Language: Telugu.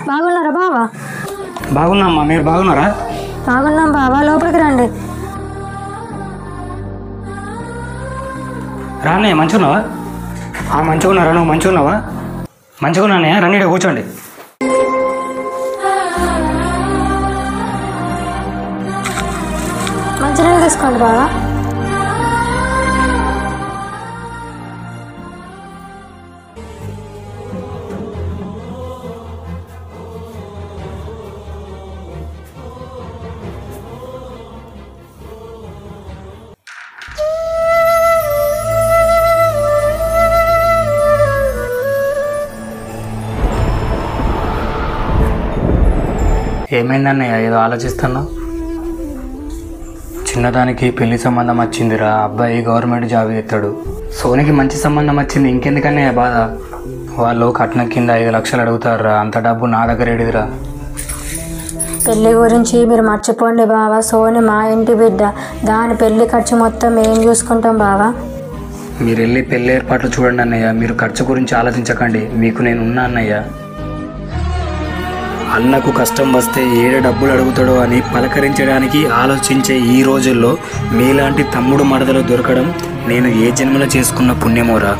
బాగున్నారా బావా? బాగున్నామ్మా, మీరు బాగున్నారా? బాగున్నాం బావా, లోపలికి రండి. రానే మంచున్నావా? మంచుకున్నారా? నువ్వు మంచుకున్నావా? మంచుకున్నానే, రండి కూర్చోండి. మంచినీళ్ళు తీసుకోండి బావా. ఏమైందన్నయ్య, ఏదో ఆలోచిస్తున్నావు? చిన్నదానికి పెళ్లి సంబంధం వచ్చిందిరా. అబ్బాయి గవర్నమెంట్ జాబ్ చేస్తాడు. సోనికి మంచి సంబంధం వచ్చింది, ఇంకెందుకన్నయ్య బాధ? వాళ్ళు కట్నం కింద 5 లక్షలు అడుగుతారా? అంత డబ్బు నా దగ్గర ఏడిదిరా? పెళ్లి గురించి మీరు మర్చిపోండి బావా. సోని మా ఇంటి బిడ్డ, దాని పెళ్లి ఖర్చు మొత్తం ఏం చూసుకుంటాం బావా. మీరు వెళ్ళి పెళ్లి ఏర్పాట్లు చూడండి అన్నయ్య. మీరు ఖర్చు గురించి ఆలోచించకండి, మీకు నేను ఉన్నా అన్నయ్య. అన్నకు కష్టం వస్తే ఏడు డబ్బులు అడుగుతాడో అని పలకరించడానికి ఆలోచించే ఈ రోజుల్లో మీలాంటి తమ్ముడు మడదలు దొరకడం నేను ఏ జన్మలో చేసుకున్న పుణ్యమోరా.